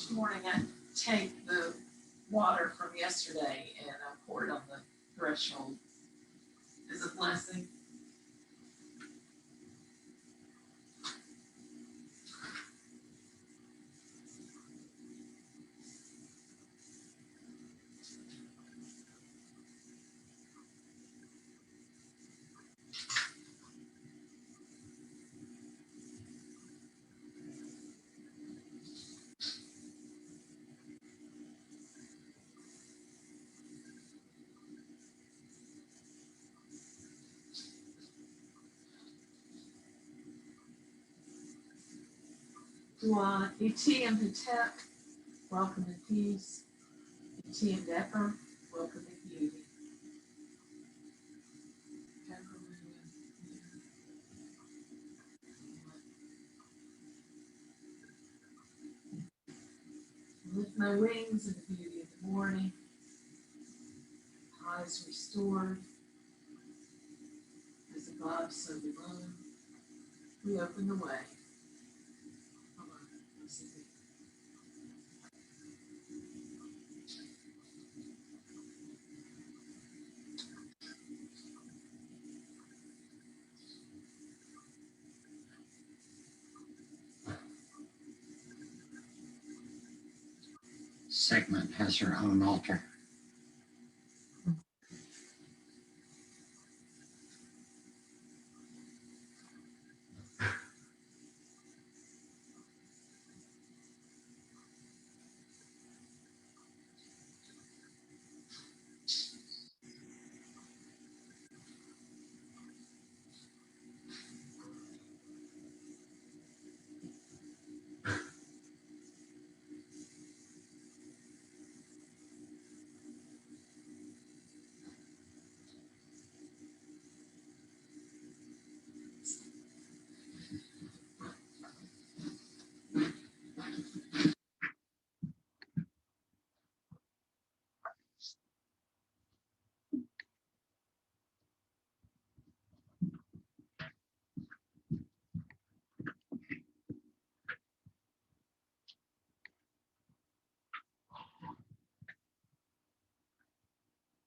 each morning I take the water from yesterday and I pour it on the threshold. Is a blessing. Dua Iti and Patep, welcome in peace. Iti and Depper, welcome in beauty. Lift my wings in the beauty of the morning. Eyes restored. As above, so below. We open the way. Segment has her own altar.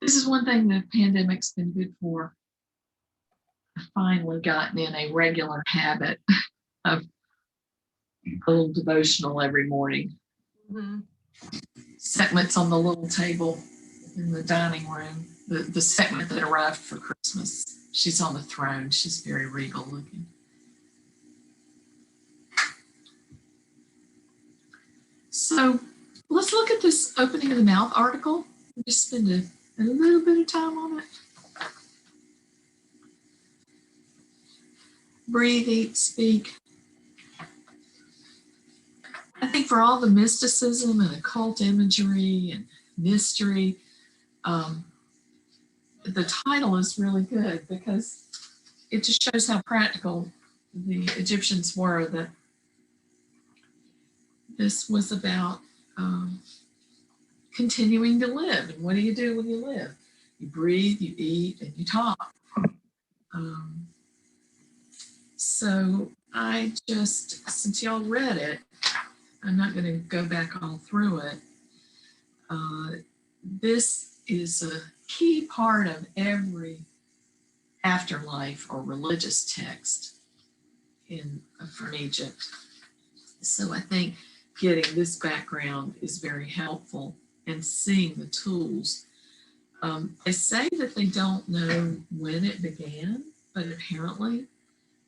This is one thing the pandemic's been good for. I've finally gotten in a regular habit of a little devotional every morning. Mm-hmm. Segments on the little table in the dining room. The segment that arrived for Christmas. She's on the throne. She's very regal looking. So let's look at this opening of the mouth article. Just spend a little bit of time on it. Breathe, eat, speak. I think for all the mysticism and occult imagery and mystery, the title is really good because it just shows how practical the Egyptians were, that this was about continuing to live. And what do you do when you live? You breathe, you eat, and you talk. So I just, since y'all read it, I'm not going to go back all through it. This is a key part of every afterlife or religious text from Egypt. So I think getting this background is very helpful and seeing the tools. They say that they don't know when it began, but apparently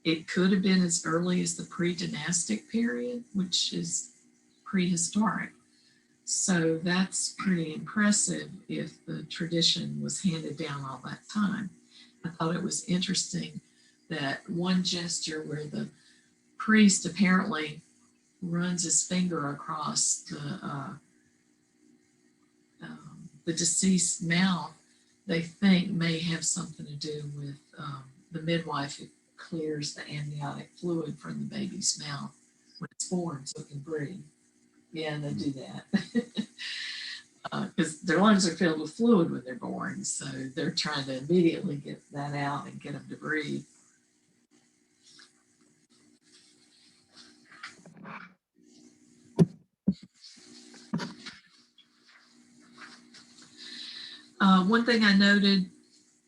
it could have been as early as the pre-dynastic period, which is prehistoric. So that's pretty impressive if the tradition was handed down all that time. I thought it was interesting that one gesture where the priest apparently runs his finger across the deceased mouth, they think may have something to do with the midwife who clears the amniotic fluid from the baby's mouth when it's born so it can breathe. Yeah, they do that. Because their lungs are filled with fluid when they're born, so they're trying to immediately get that out and get them to breathe. One thing I noted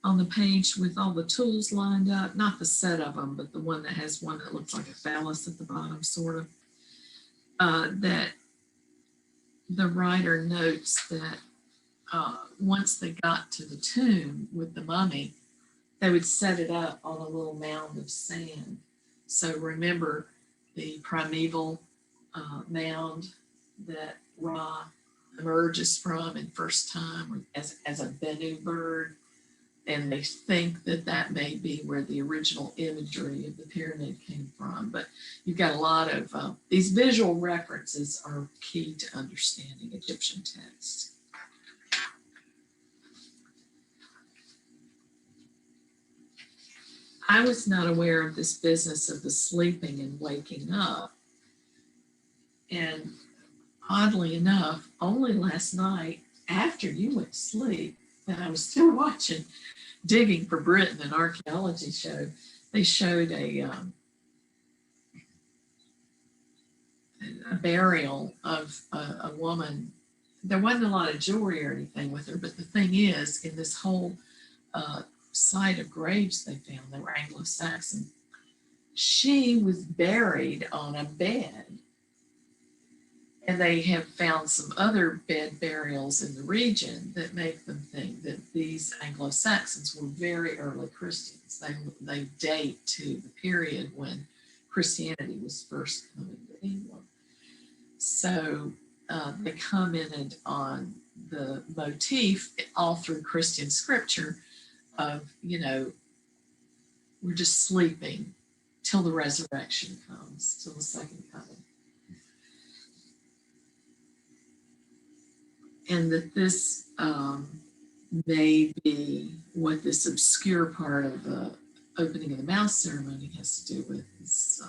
on the page with all the tools lined up, not the set of them, but the one that has one that looks like a phallus at the bottom, sort of, that the writer notes that once they got to the tomb with the mummy, they would set it up on a little mound of sand. So remember the primeval mound that Ra emerges from in first time as a Bennu bird, and they think that that may be where the original imagery of the pyramid came from. But you've got a lot of these visual references are key to understanding Egyptian texts. I was not aware of this business of the sleeping and waking up. And oddly enough, only last night after you went to sleep, and I was still watching Digging for Britain, an archaeology show, they showed a burial of a woman. There wasn't a lot of jewelry or anything with her, but the thing is, in this whole site of graves they found, they were Anglo-Saxon, she was buried on a bed. And they have found some other bed burials in the region that make them think that these Anglo-Saxons were very early Christians. They date to the period when Christianity was first coming to England. So they commented on the motif all through Christian scripture of, we're just sleeping till the resurrection comes, till the second coming. And that this may be what this obscure part of the opening of the mouth ceremony has to do with is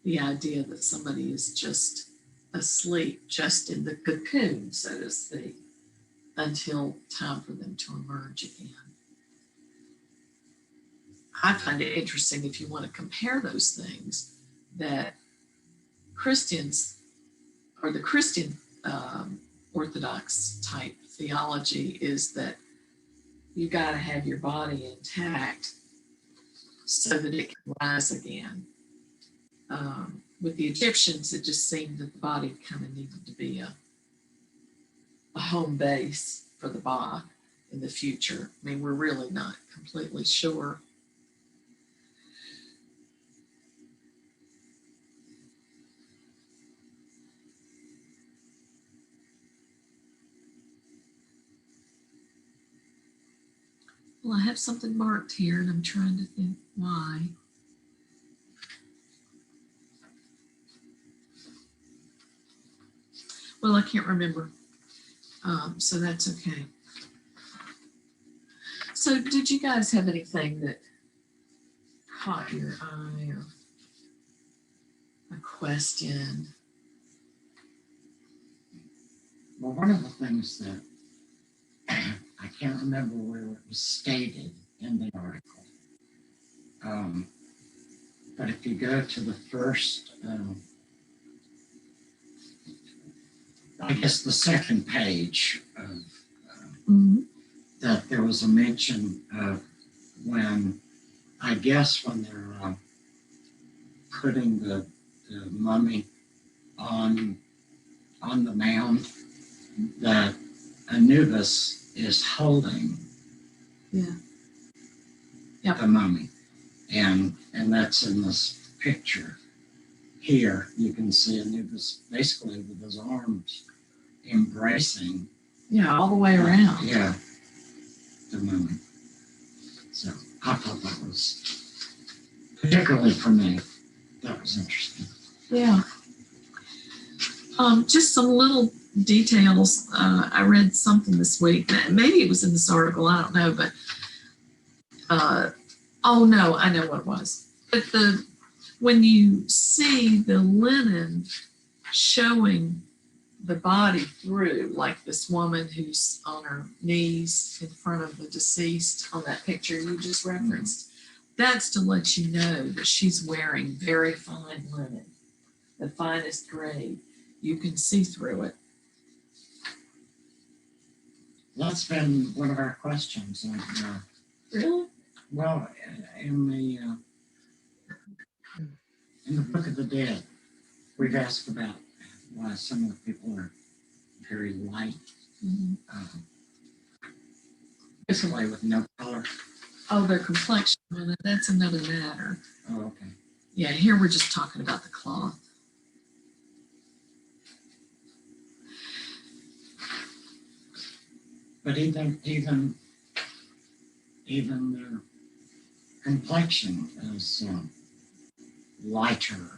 the idea that somebody is just asleep, just in the cocoon, so to speak, until time for them to emerge again. I find it interesting, if you want to compare those things, that Christians, or the Christian Orthodox type theology, is that you got to have your body intact so that it can rise again. With the Egyptians, it just seemed that the body kind of needed to be a home base for the Ba in the future. I mean, we're really not completely sure. Well, I have something marked here, and I'm trying to think why. Well, I can't remember, so that's okay. So did you guys have anything that caught your eye, or a question? Well, one of the things that I can't remember where it was stated in the article, but if you go to the first, I guess the second page of that there was a mention of when they're putting the mummy on the mound, that Anubis is holding the mummy, and that's in this picture here. You can see Anubis basically with his arms embracing. Yeah, all the way around. The mummy. So I thought that was, particularly for me, that was interesting. Yeah. Just some little details. I read something this week, maybe it was in this article, I don't know, but oh no, I know what it was. But when you see the linen showing the body through, like this woman who's on her knees in front of the deceased on that picture you just referenced, that's to let you know that she's wearing very fine linen, the finest grade. You can see through it. That's been one of our questions. Really? Well, in the Book of the Dead, we've asked about why some of the people are very light, basically with no color. Oh, their complexion. Well, that's another matter. Oh, okay. Yeah, here we're just talking about the cloth. But even their complexion is lighter.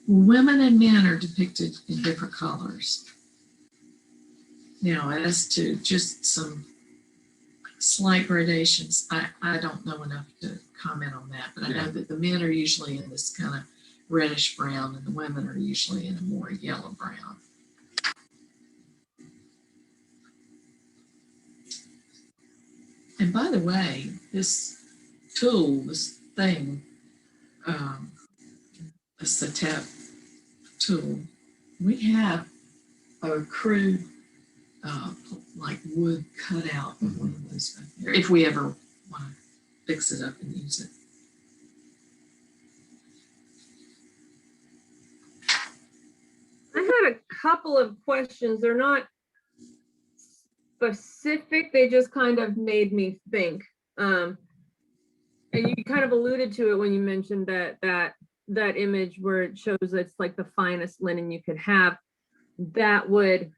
Women and men are depicted in different colors. Now, as to just some slight gradations, I don't know enough to comment on that, but I know that the men are usually in this kind of reddish brown and the women are usually in a more yellow brown. And by the way, this tool, this thing, the Setep tool, we have a crude like wood cutout of one of those back there, if we ever want to fix it up and use it. I had a couple of questions. They're not specific, they just kind of made me think. And you kind of alluded to it when you mentioned that image where it shows it's like the finest linen you could have. That would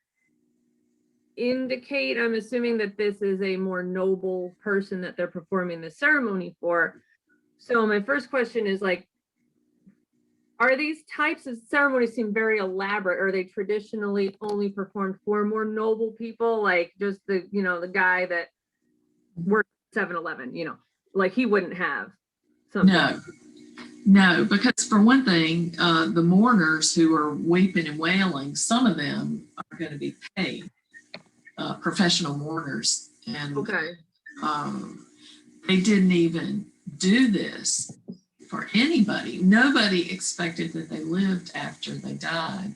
indicate, I'm assuming, that this is a more noble person that they're performing the ceremony for. So my first question is, like, are these types of ceremonies seem very elaborate? Are they traditionally only performed for more noble people, like just the, you know, the guy that worked 7-Eleven, you know, like he wouldn't have something? No, because for one thing, the mourners who are weeping and wailing, some of them are going to be paid, professional mourners, and Okay. They didn't even do this for anybody. Nobody expected that they lived after they died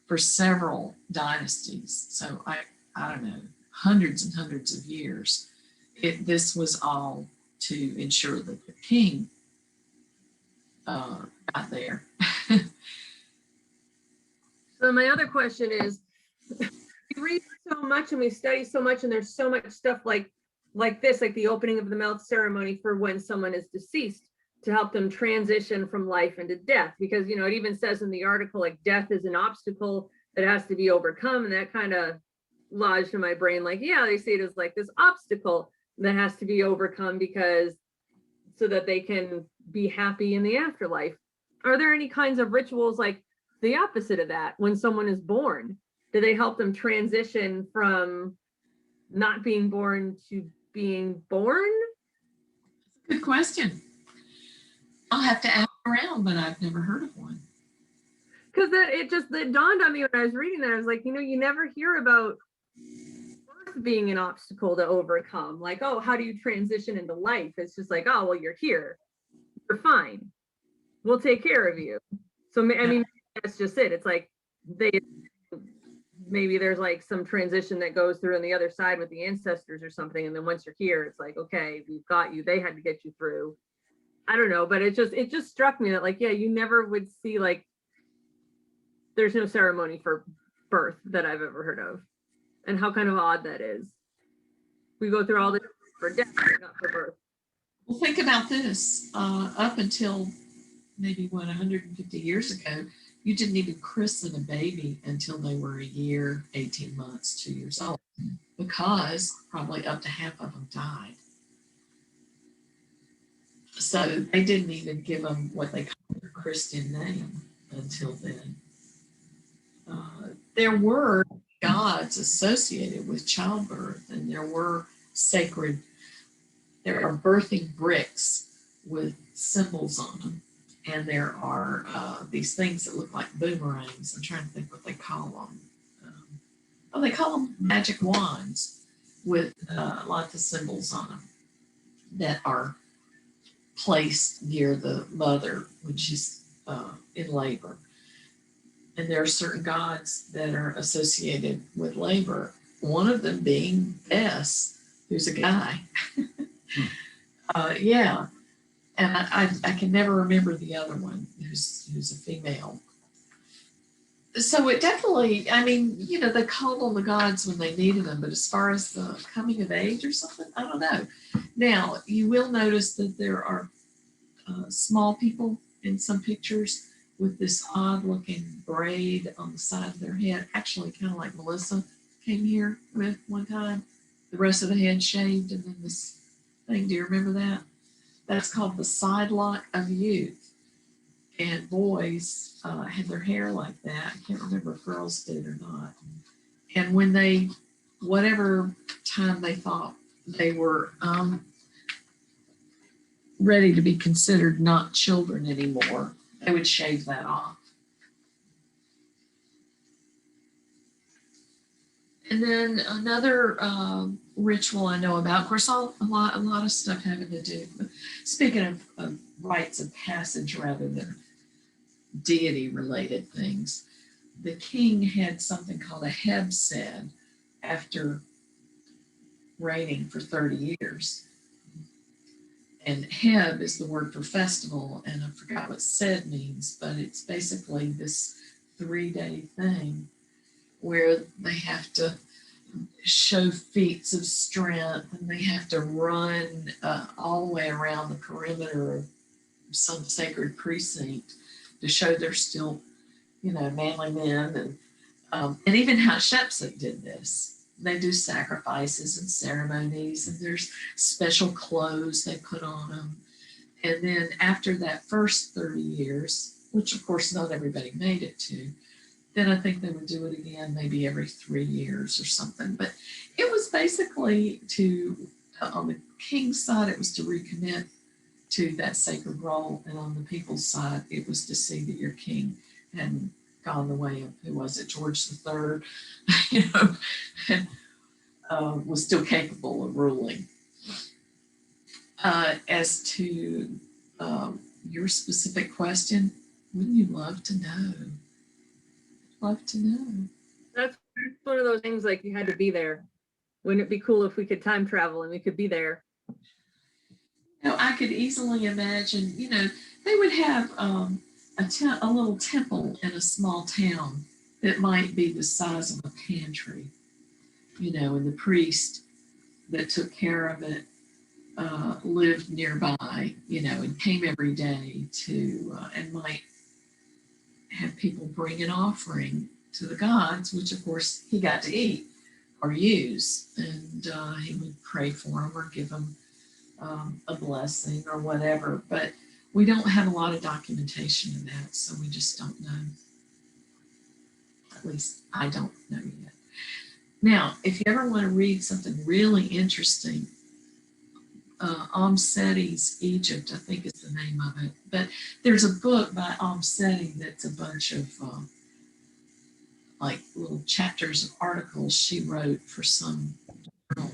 for several dynasties. So I don't know, hundreds and hundreds of years. This was all to ensure that the king got there. So my other question is, we read so much and we study so much, and there's so much stuff like this, like the opening of the mouth ceremony for when someone is deceased, to help them transition from life into death. Because, you know, it even says in the article, like, death is an obstacle that has to be overcome. And that kind of lodged in my brain, like, yeah, they see it as like this obstacle that has to be overcome because so that they can be happy in the afterlife. Are there any kinds of rituals like the opposite of that when someone is born? Do they help them transition from not being born to being born? Good question. I'll have to ask around, but I've never heard of one. Because it dawned on me when I was reading that. I was like, you know, you never hear about birth being an obstacle to overcome. Like, oh, how do you transition into life? It's just like, oh, well, you're here. You're fine. We'll take care of you. So, I mean, that's just it. It's like maybe there's like some transition that goes through on the other side with the ancestors or something. And then once you're here, it's like, okay, we've got you. They had to get you through. I don't know, but it just struck me that, like, yeah, you never would see, like, there's no ceremony for birth that I've ever heard of, and how kind of odd that is. We go through all this for death, but not for birth. Well, think about this. Up until maybe 150 years ago, you didn't even christen a baby until they were a year, 18 months, 2 years old, because probably up to half of them died. So they didn't even give them what they call their Christian name until then. There were gods associated with childbirth, and there were there are birthing bricks with symbols on them. And there are these things that look like boomerangs. I'm trying to think what they call them. They call them magic wands with lots of symbols on them that are placed near the mother when she's in labor. And there are certain gods that are associated with labor. One of them being Bess, who's a guy. Yeah, and I can never remember the other one, who's a female. So it definitely, I mean, you know, they called on the gods when they needed them, but as far as the coming of age or something, I don't know. Now, you will notice that there are small people in some pictures with this odd looking braid on the side of their head, actually kind of like Melissa came here with one time. The rest of the head shaved and then this thing. Do you remember that? That's called the side lock of youth. And boys had their hair like that. I can't remember if girls did or not. And when they, whatever time they thought they were ready to be considered not children anymore, they would shave that off. And then another ritual I know about, of course, a lot of stuff having to do, speaking of rites of passage rather than deity related things, the king had something called a hebsed after reigning for 30 years. And Heb is the word for festival, and I forgot what sed means, but it's basically this 3-day thing where they have to show feats of strength and they have to run all the way around the perimeter of some sacred precinct to show they're still, you know, manly men. And even Hatshepsut did this. They do sacrifices and ceremonies, and there's special clothes they put on them. And then after that first 30 years, which of course not everybody made it to, then I think they would do it again maybe every 3 years or something. But it was basically to, on the king's side, it was to recommit to that sacred role. And on the people's side, it was to see that your king hadn't gone the way of, who was it, George III, you know, and was still capable of ruling. As to your specific question, wouldn't you love to know? Love to know. That's one of those things, like, you had to be there. Wouldn't it be cool if we could time travel and we could be there? You know, I could easily imagine, you know, they would have a little temple in a small town that might be the size of a pantry, you know, and the priest that took care of it lived nearby, you know, and came every day to, and might have people bring an offering to the gods, which of course he got to eat or use, and he would pray for them or give them a blessing or whatever. But we don't have a lot of documentation of that, so we just don't know. At least I don't know yet. Now, if you ever want to read something really interesting, Seti's Egypt, I think is the name of it. But there's a book by Seti that's a bunch of like little chapters of articles she wrote for some journal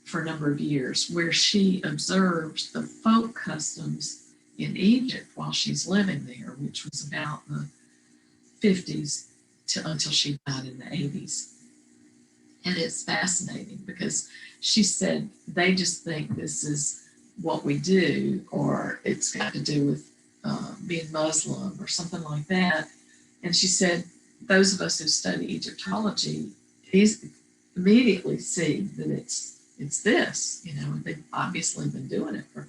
for a number of years, where she observed the folk customs in Egypt while she's living there, which was about the 50s until she died in the 80s. And it's fascinating because she said they just think this is what we do, or it's got to do with being Muslim or something like that. And she said those of us who study Egyptology immediately see that it's this, you know, they've obviously been doing it for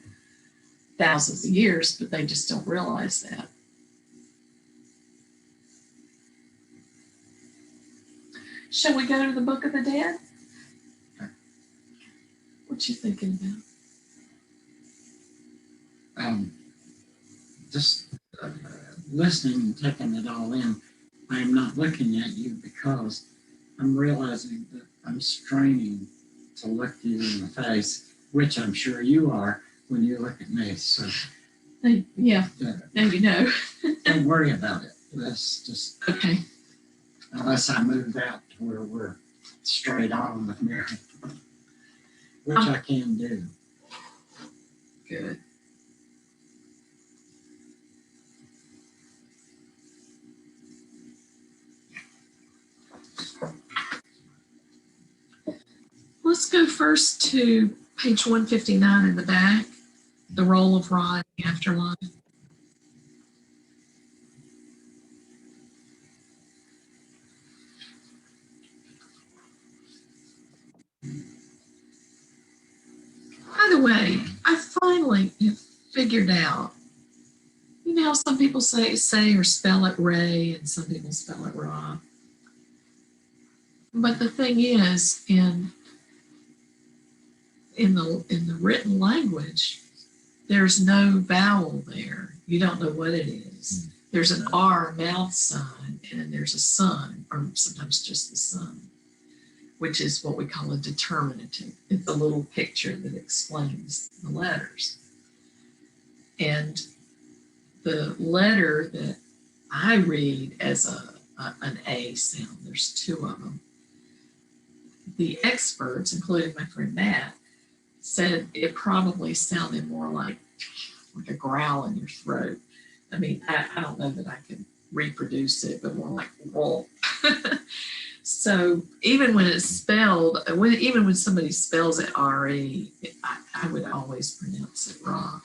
thousands of years, but they just don't realize that. Shall we go to the Book of the Dead? What you thinking about? Just listening and taking it all in. I am not looking at you because I'm realizing that I'm straining to look you in the face, which I'm sure you are when you look at me. So, yeah, now you know. Don't worry about it. Let's just, okay. Unless I move out to where we're straight on with Mary, which I can do. Good. first to page 159 in the back, the role of Ra in the afterlife? By the way, I finally have figured out, you know, some people say or spell it Ray, and some people spell it Ra. But the thing is, in the written language, there's no vowel there. You don't know what it is. There's an R mouth sign, and then there's a sun, or sometimes just the sun, which is what we call a determinative. It's a little picture that explains the letters. And the letter that I read as an A sound, there's two of them. The experts, including my friend Matt, said it probably sounded more like a growl in your throat. I mean, I don't know that I could reproduce it, but more like wool. So even when it's spelled, even when somebody spells it R-E, I would always pronounce it Ra.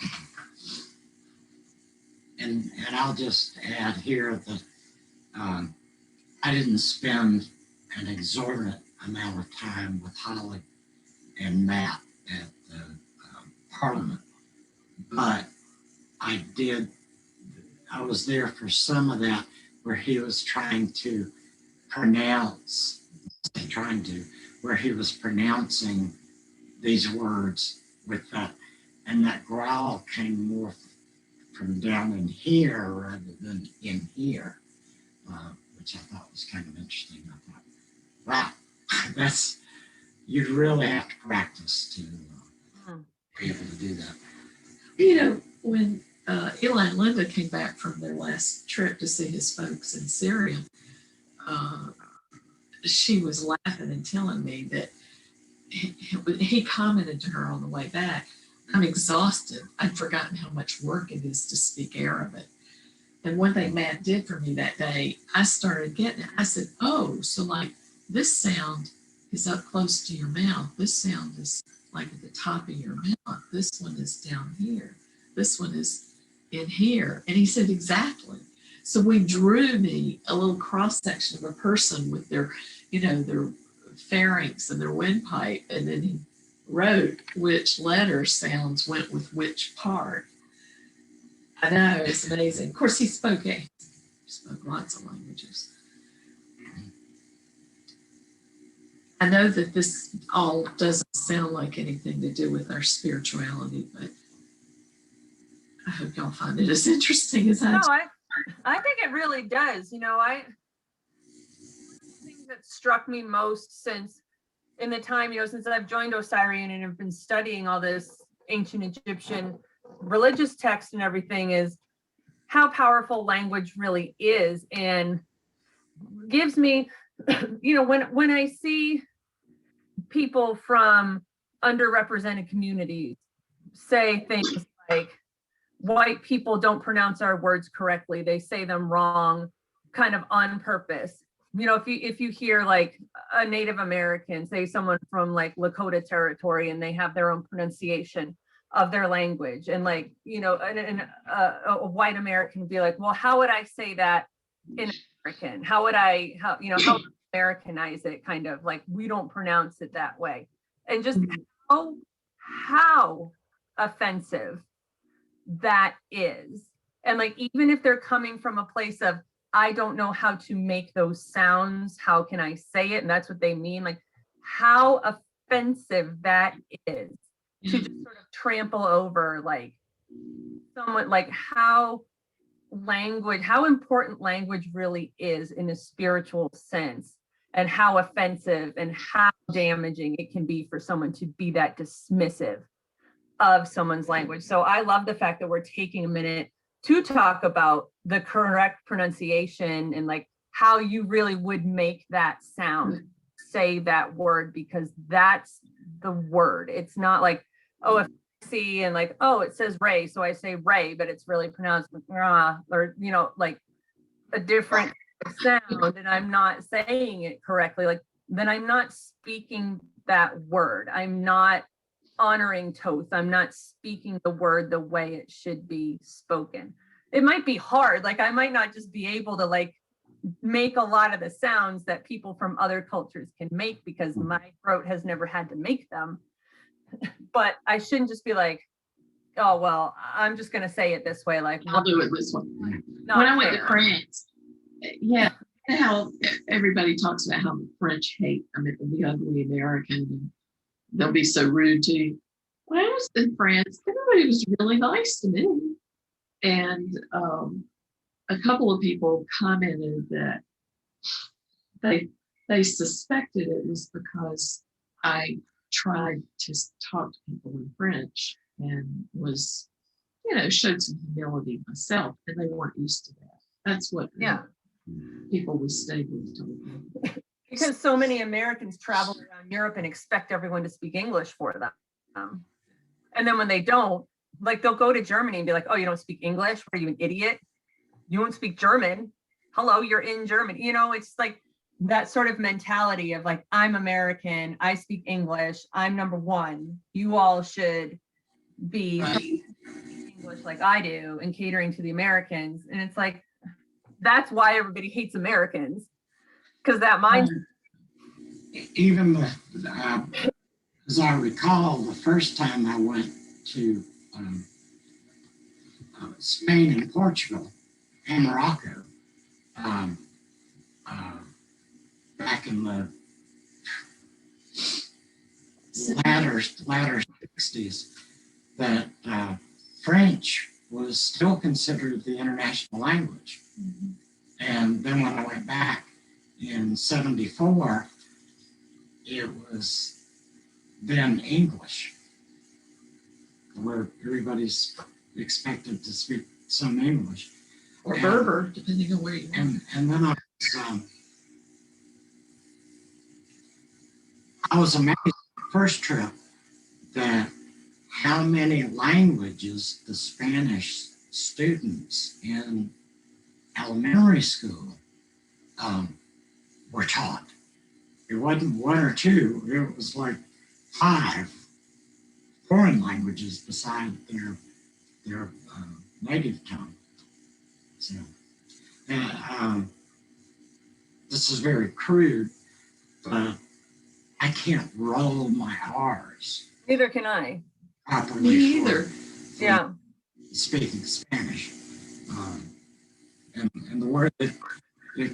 And I'll just add here that I didn't spend an exorbitant amount of time with Holly and Matt at the Parliament, but I was there for some of that where he was trying to where he was pronouncing these words with that, and that growl came more from down in here rather than in here, which I thought was kind of interesting. I thought, wow, you'd really have to practice to be able to do that. You know, when Eli and Linda came back from their last trip to see his folks in Syria, she was laughing and telling me that he commented to her on the way back, I'm exhausted. I'd forgotten how much work it is to speak Arabic. And one thing Matt did for me that day, I started getting it. I said, oh, so like this sound is up close to your mouth. This sound is like at the top of your mouth. This one is down here. This one is in here. And he said, exactly. So we drew me a little cross section of a person with their, you know, their pharynx and their windpipe. And then he wrote which letter sounds went with which part. I know, it's amazing. Of course, he spoke lots of languages. I know that this all doesn't sound like anything to do with our spirituality, but I hope y'all find it as interesting as I do. No, I think it really does. You know, the thing that struck me most since in the time, you know, since I've joined Osireion and have been studying all this ancient Egyptian religious text and everything is how powerful language really is, and gives me, you know, when I see people from underrepresented communities say things like white people don't pronounce our words correctly, they say them wrong kind of on purpose. You know, if you hear like a Native American, say someone from like Lakota territory, and they have their own pronunciation of their language, and like, you know, a white American would be like, well, how would I say that in American? How would Americanize it? Kind of like, we don't pronounce it that way. And just how offensive that is. And like, even if they're coming from a place of, I don't know how to make those sounds, how can I say it? And that's what they mean. Like, how offensive that is to just sort of trample over like someone, like how important language really is in a spiritual sense, and how offensive and how damaging it can be for someone to be that dismissive of someone's language. So I love the fact that we're taking a minute to talk about the correct pronunciation and like how you really would make that sound, say that word, because that's the word. It's not like, oh, if I see and like, oh, it says Ray, so I say Ray, but it's really pronounced Rah, or, you know, like a different sound, and I'm not saying it correctly, like then I'm not speaking that word. I'm not honoring Toth. I'm not speaking the word the way it should be spoken. It might be hard. Like I might not just be able to like make a lot of the sounds that people from other cultures can make because my throat has never had to make them. But I shouldn't just be like, oh, well, I'm just going to say it this way. Like, I'll do it this way. not When I went to fair. France, yeah, how everybody talks about how the French hate, the ugly American, and they'll be so rude to you. When I was in France, everybody was really nice to me. And a couple of people commented that they suspected it was because I tried to talk to people in French and was, showed some humility myself, and they weren't used to that. That's what people with stables told me. Because so many Americans travel around Europe and expect everyone to speak English for them. And then when they don't, like they'll go to Germany and be like, oh, you don't speak English? What are you, an idiot? You won't speak German? Hello, you're in Germany. It's like that sort of mentality of like, I'm American, I speak English, I'm number one. You all should be English like I do and catering to the Americans. And it's like, that's why everybody hates Americans. Because that mindset. Even as I recall, the first time I went to Spain and Portugal and Morocco, back in the latter 60s, that French was still considered the international language. Mm-hmm. And then when I went back in 74, it was then English, where everybody's expected to speak some English. Or Berber, depending on where you are. And then I was amazed the first trip that how many languages the Spanish students in elementary school were taught. It wasn't one or two, it was like 5 foreign languages beside their native tongue. So, this is very crude, but I can't roll my R's Neither can I. properly. Me either. Yeah. Speaking Spanish. And the word that it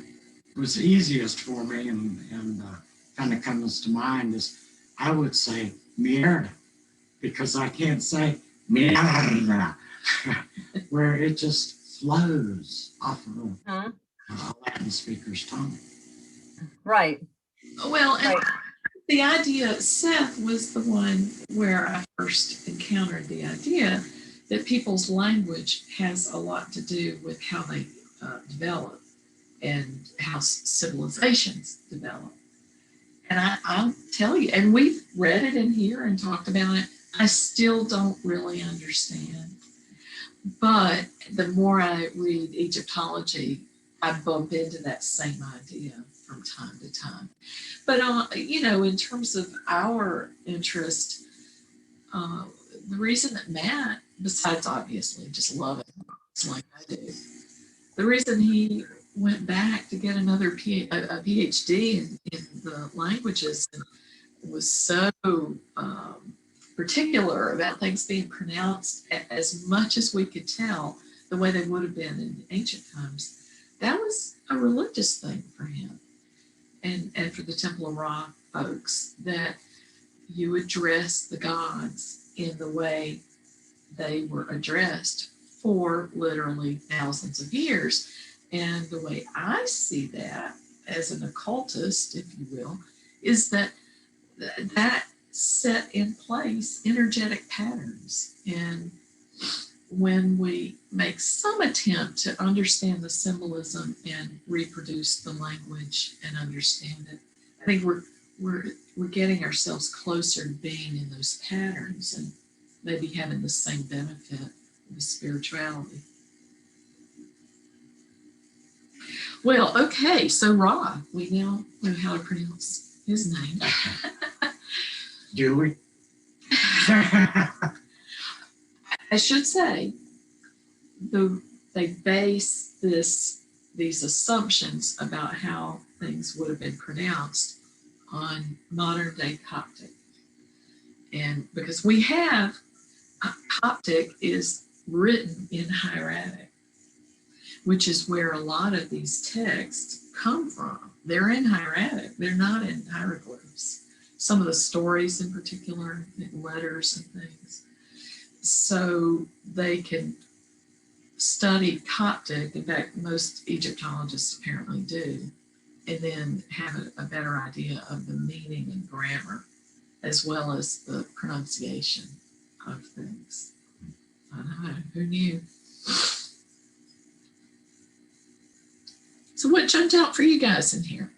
was easiest for me and kind of comes to mind is I would say mierda, because I can't say mierda, where it just flows off of a Latin speaker's tongue. Right. Well, and Right. the idea, Seth was the one where I first encountered the idea that people's language has a lot to do with how they develop and how civilizations develop. And I'll tell you, and we've read it in here and talked about it, I still don't really understand. But the more I read Egyptology, I bump into that same idea from time to time. But, in terms of our interest, the reason that Matt, besides obviously just loving it like I do, the reason he went back to get another PhD in the languages and was so particular about things being pronounced as much as we could tell the way they would have been in ancient times, that was a religious thing for him and for the Temple of Ra folks, that you address the gods in the way they were addressed for literally thousands of years. And the way I see that as an occultist, if you will, is that set in place energetic patterns. And when we make some attempt to understand the symbolism and reproduce the language and understand it, I think we're getting ourselves closer to being in those patterns and maybe having the same benefit with spirituality. Well, okay, so Ra, we now know how to pronounce his name. Do we? I should say, they base these assumptions about how things would have been pronounced on modern day Coptic. And because we have Coptic is written in hieratic, which is where a lot of these texts come from. They're in hieratic, they're not in hieroglyphs. Some of the stories in particular, letters and things. So they can study Coptic, in fact, most Egyptologists apparently do, and then have a better idea of the meaning and grammar, as well as the pronunciation of things. I know, who knew? So what jumped out for you guys in here?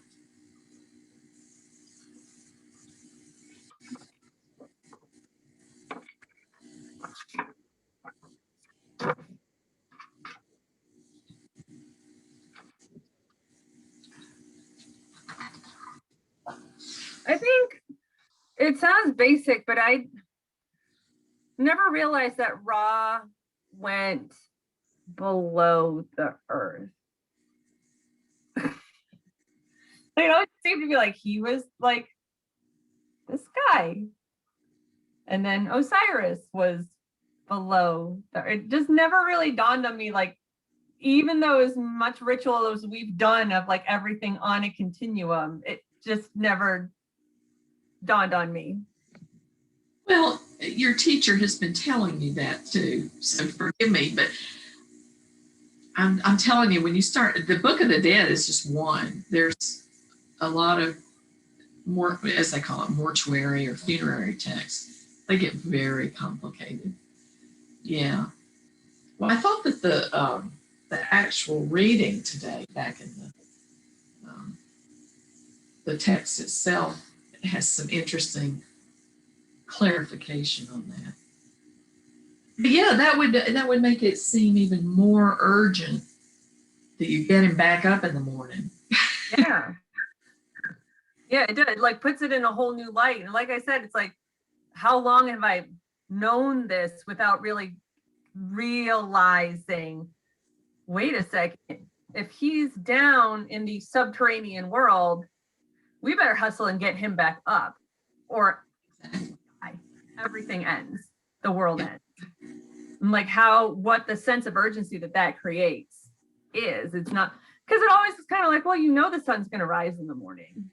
I think it sounds basic, but I never realized that Ra went below the earth. You know, it seemed to be like he was like the sky. And then Osiris was below. It just never really dawned on me, like, even though as much ritual as we've done of like everything on a continuum, it just never dawned on me. Well, your teacher has been telling you that too, so forgive me, but I'm telling you, when you start, the Book of the Dead is just one. There's a lot of more, as they call it, mortuary or funerary texts. They get very complicated. Yeah. Well, I thought that the actual reading today, back in the text itself, has some interesting clarification on that. But yeah, that would make it seem even more urgent that you get him back up in the morning. Yeah. Yeah, it did. It like puts it in a whole new light. And like I said, it's like, how long have I known this without really realizing, wait a second, if he's down in the subterranean world, we better hustle and get him back up, or everything ends, the world ends. And like what the sense of urgency that creates is, it's not, because it always is kind of like, well, you know, the sun's going to rise in the morning.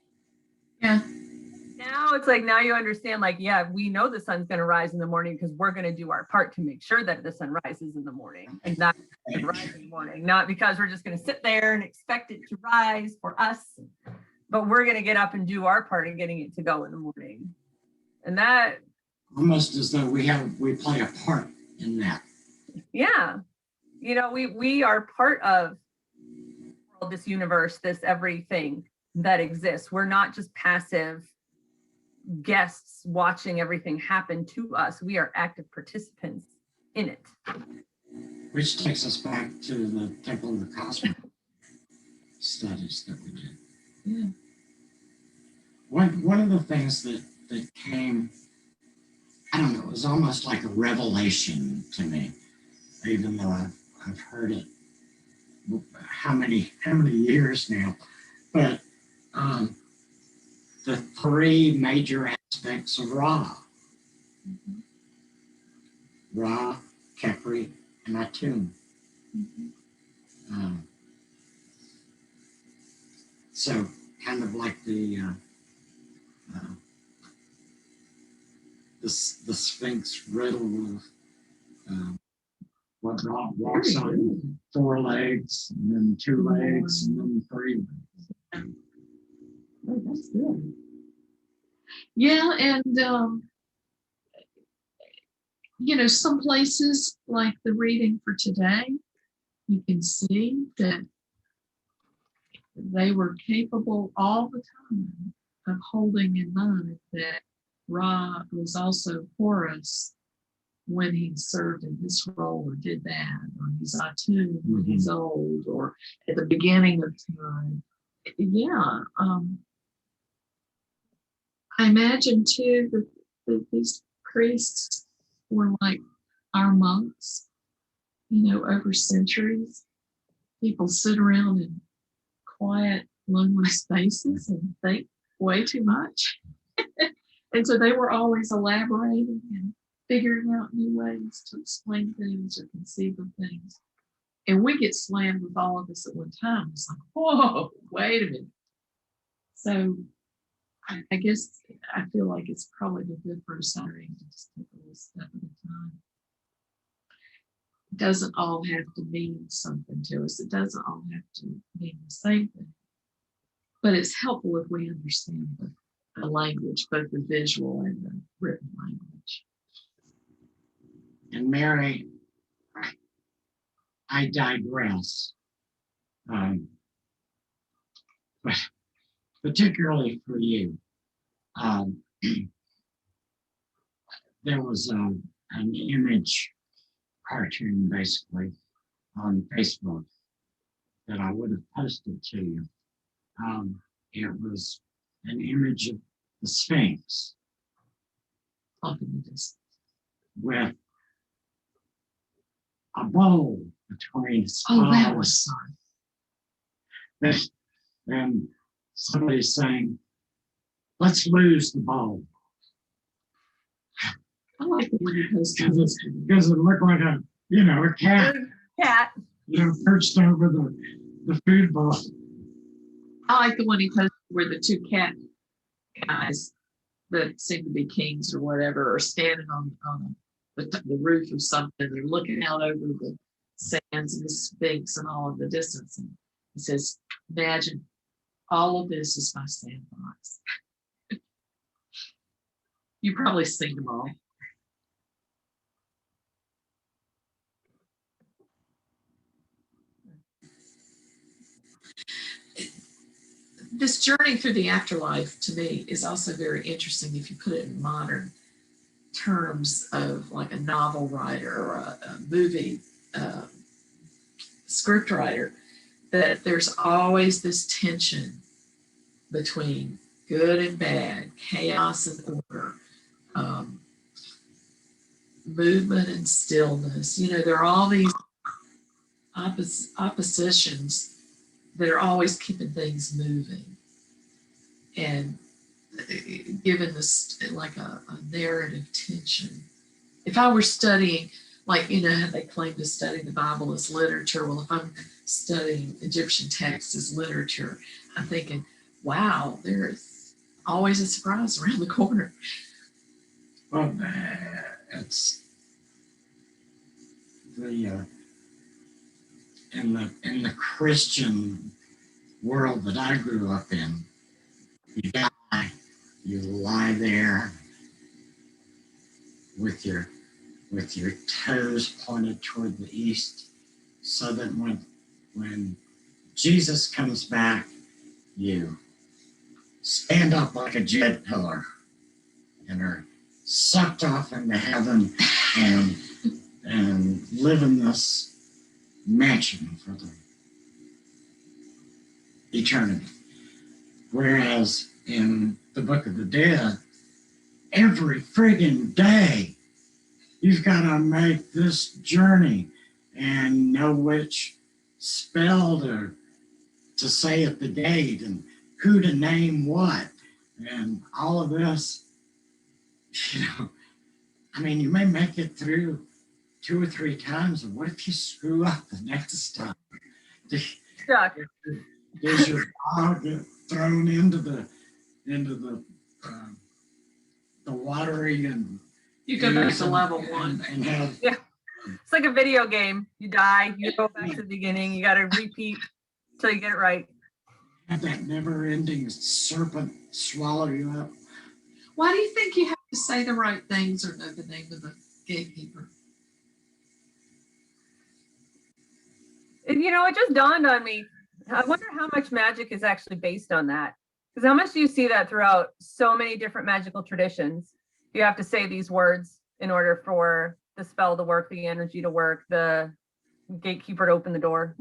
Yeah. Now it's like, now you understand, like, yeah, we know the sun's going to rise in the morning because we're going to do our part to make sure that the sun rises in the morning, and not rise in the morning, not because we're just going to sit there and expect it to rise for us, but we're going to get up and do our part in getting it to go in the morning. And that almost as though we play a part in that. Yeah. You know, we are part of this universe, this everything that exists. We're not just passive guests watching everything happen to us. We are active participants in it. Which takes us back to the Temple of the Cosmos studies that we did. Yeah. One of the things that came, I don't know, it was almost like a revelation to me, even though I've heard it how many years now, but the three major aspects of Ra. Mm-hmm. Ra, Khepri, and Atum. Mm-hmm. So kind of like the Sphinx riddle of what Ra walks on 4 legs, and then 2 legs, and then 3 legs. Oh, that's good. Yeah, and you know, some places like the reading for today, you can see that they were capable all the time of holding in mind that Ra was also Horus when he served in this role or did that, or he's Atum when he's old, or at the beginning of time. Yeah. I imagine too that these priests were like our monks, over centuries. People sit around in quiet, lonely spaces and think way too much. And so they were always elaborating and figuring out new ways to explain things or conceive of things. And we get slammed with all of this at one time. It's like, whoa, wait a minute. So I guess I feel like it's probably good for a Osireion to just take a little step at a time. It doesn't all have to mean something to us. It doesn't all have to mean the same thing. But it's helpful if we understand the language, both the visual and the written language. And Mary, I digress. But particularly for you, there was an image cartoon basically on Facebook that I would have posted to you. It was an image of the Sphinx with a bowl between its that paws. was fun. And somebody's saying, let's lose the bowl. I like the way you posted Because it looked like a cat, Cat. perched over the food bowl. I like the one he posted where the two cat guys that seem to be kings or whatever are standing on the roof of something. They're looking out over the sands and the Sphinx and all of the distance. And he says, imagine all of this is my sandbox. You've probably seen them all. This journey through the afterlife, to me, is also very interesting if you put it in modern terms of like a novel writer or a movie script writer, that there's always this tension between good and bad, chaos and order, movement and stillness. There are all these oppositions that are always keeping things moving and given this like a narrative tension. If I were studying, like, how they claim to study the Bible as literature, well, if I'm studying Egyptian texts as literature, I'm thinking, wow, there's always a surprise around the corner. Well, it's the in the Christian world that I grew up in, you die, you lie there with your toes pointed toward the east, so that when Jesus comes back, you stand up like a jet pillar and are sucked off into heaven and live in this mansion for the eternity. Whereas in the Book of the Dead, every friggin' day you've got to make this journey and know which spell to say at the gate and who to name what and all of this. I mean, you may make it through 2 or 3 times, and what if you screw up the next time? Stuck. Does your dog get thrown into the watery and You go back to level 1 and have It's like a video game. You die, you go back to the beginning, you got to repeat till you get it right. have that never-ending serpent swallow you up. Why do you think you have to say the right things or know the name of the gatekeeper? It just dawned on me. I wonder how much magic is actually based on that. Because how much do you see that throughout so many different magical traditions? You have to say these words in order for the spell to work, the energy to work, the gatekeeper to open the door.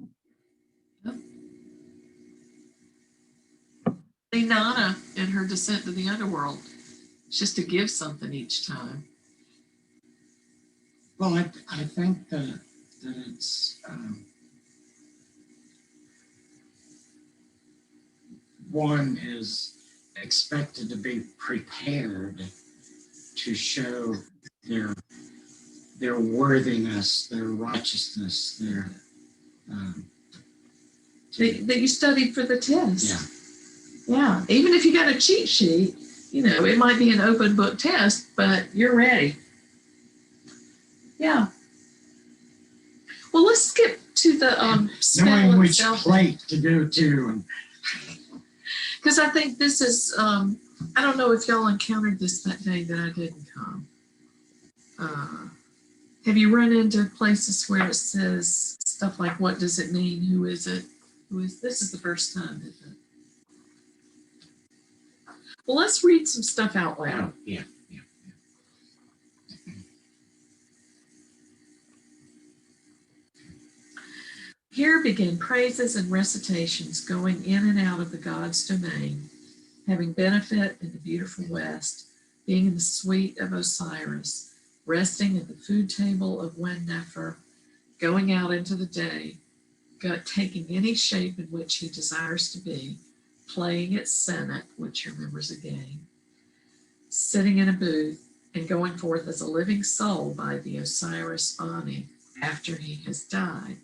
Nana in her descent to the underworld It's just to give something each time. Well, I think that it's one is expected to be prepared to show their worthiness, their righteousness, their That you studied for the test. yeah. Yeah. Even if you got a cheat sheet, you know, it might be an open book test, but you're ready. Yeah. Well, let's skip to the spell Knowing which itself. plate to go to. And Because I think this is, I don't know if y'all encountered this that day that I didn't come. Have you run into places where it says stuff like, what does it mean? Who is it? This is the first time, isn't it? Well, let's read some stuff out loud. yeah. Here begin praises and recitations going in and out of the God's domain, having benefit in the beautiful West, being in the suite of Osiris, resting at the food table of Wen-Nefer, going out into the day, taking any shape in which he desires to be, playing at Senate, which remembers a game, sitting in a booth, and going forth as a living soul by the Osiris Ani after he has died.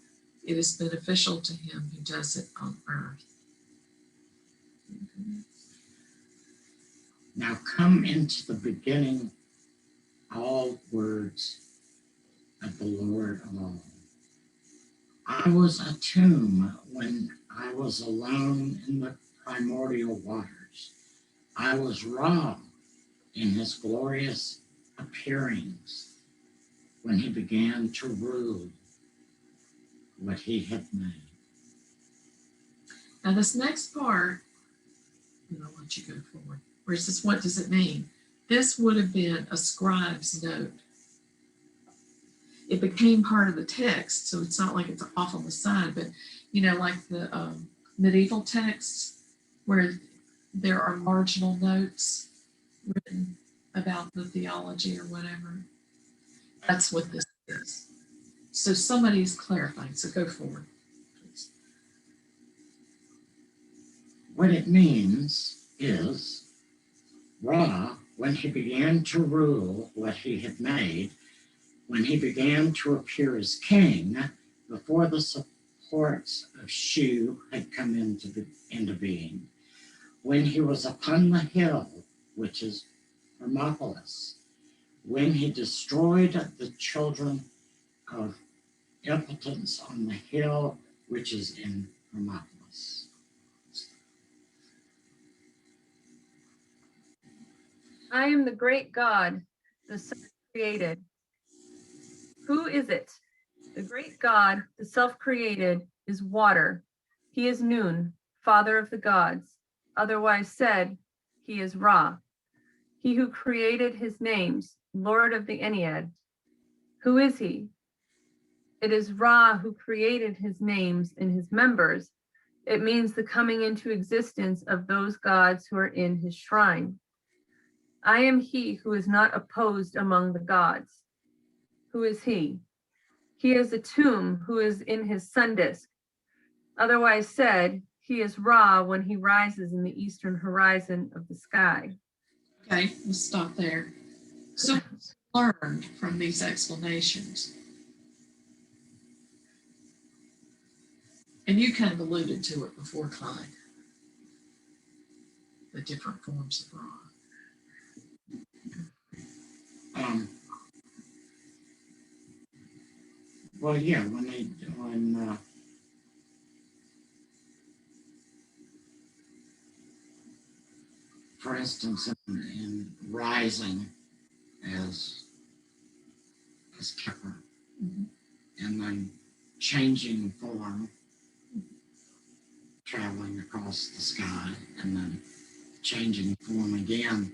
It is beneficial to him who does it on earth. Now come into the beginning, all words of the Lord of all. I was a tomb when I was alone in the primordial waters. I was Ra in his glorious appearings when he began to rule what he had made. Now this next part, and I'll let you go forward, where it says, what does it mean? This would have been a scribe's note. It became part of the text, so it's not like it's off on the side, but you know, like the medieval texts where there are marginal notes written about the theology or whatever. That's what this is. So somebody's clarifying, so go forward, please. What it means is Ra, when he began to rule what he had made, when he began to appear as king, before the supports of Shu had come into being, when he was upon the hill, which is Hermopolis, when he destroyed the children of impotence on the hill, which is in Hermopolis. I am the great God, the self-created. Who is it? The great God, the self-created, is water. He is Nun, father of the gods. Otherwise said, he is Ra. He who created his names, Lord of the Ennead. Who is he? It is Ra who created his names and his members. It means the coming into existence of those gods who are in his shrine. I am he who is not opposed among the gods. Who is he? He is a tomb who is in his sun disk. Otherwise said, he is Ra when he rises in the eastern horizon of the sky. Okay, let's stop there. So learned from these explanations. And you kind of alluded to it before, Clyde. The different forms of Ra. Well, yeah, for instance, in rising as Kepler, and then changing form, traveling across the sky, and then changing form again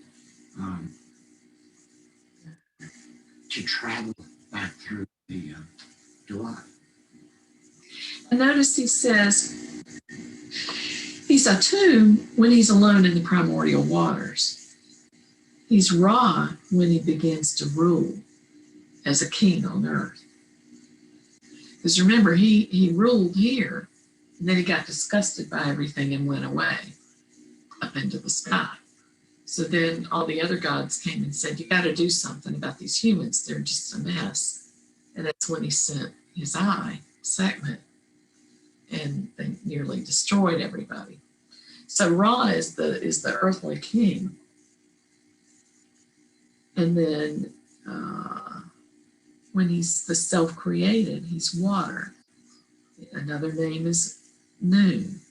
to travel back through the July. And notice he says he's a tomb when he's alone in the primordial waters. He's Ra when he begins to rule as a king on earth. Because remember, he ruled here, and then he got disgusted by everything and went away up into the sky. So then all the other gods came and said, you got to do something about these humans. They're just a mess. And that's when he sent his eye, Sekhmet, and they nearly destroyed everybody. So Ra is the earthly king. And then when he's the self-created, he's water. Another name is Noon.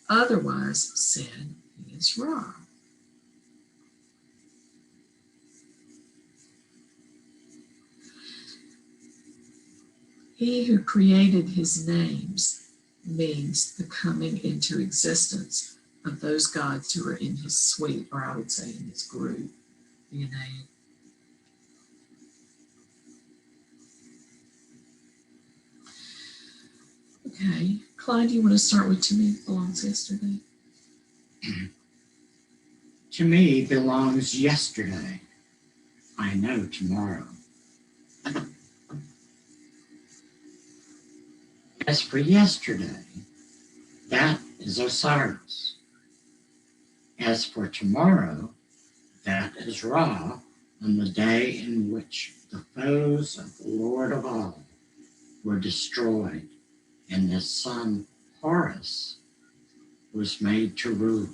Otherwise said, he is Ra. He who created his names means the coming into existence of those gods who are in his suite, or I would say in his group, you know. Okay, Clyde, do you want to start with To Me Belongs Yesterday? To me belongs yesterday. I know tomorrow. As for yesterday, that is Osiris. As for tomorrow, that is Ra, on the day in which the foes of the Lord of all were destroyed, and his son Horus was made to rule.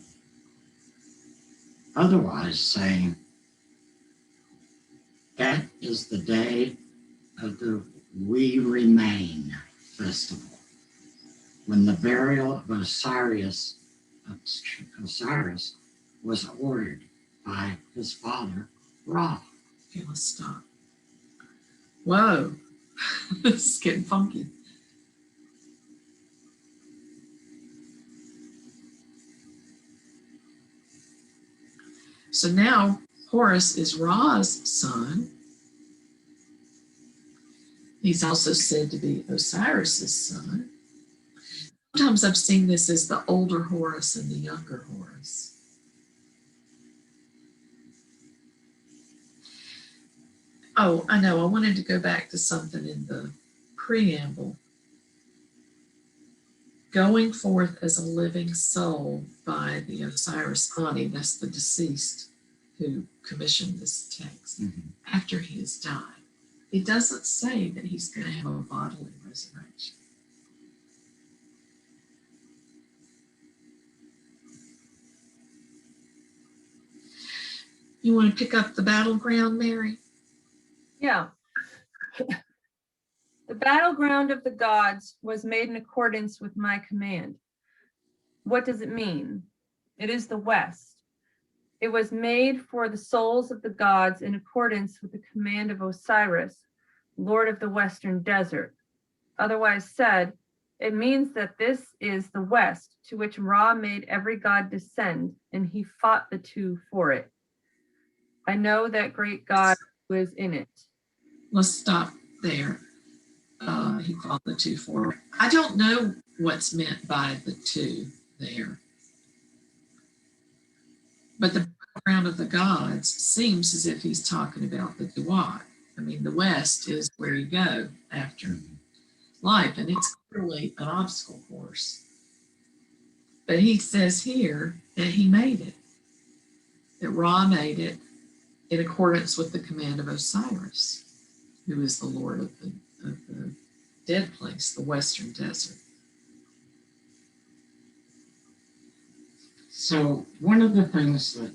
Otherwise saying, that is the day of the We Remain festival, when the burial of Osiris was ordered by his father, Ra. Okay, let's stop. Whoa, this is getting funky. So now Horus is Ra's son. He's also said to be Osiris's son. Sometimes I've seen this as the older Horus and the younger Horus. Oh, I know. I wanted to go back to something in the preamble. Going forth as a living soul by the Osiris Ani, that's the deceased who commissioned this text, after he has died. It doesn't say that he's going to have a bodily resurrection. You want to pick up the battleground, Mary? Yeah. The battleground of the gods was made in accordance with my command. What does it mean? It is the West. It was made for the souls of the gods in accordance with the command of Osiris, Lord of the Western Desert. Otherwise said, it means that this is the West, to which Ra made every god descend, and he fought the two for it. I know that great God who is in it. Let's stop there. He fought the two for it. I don't know what's meant by the two there. But the background of the gods seems as if he's talking about the Duat. I mean, the West is where you go after life, and it's clearly an obstacle course. But he says here that he made it, that Ra made it in accordance with the command of Osiris, who is the Lord of the dead place, the Western Desert. So one of the things that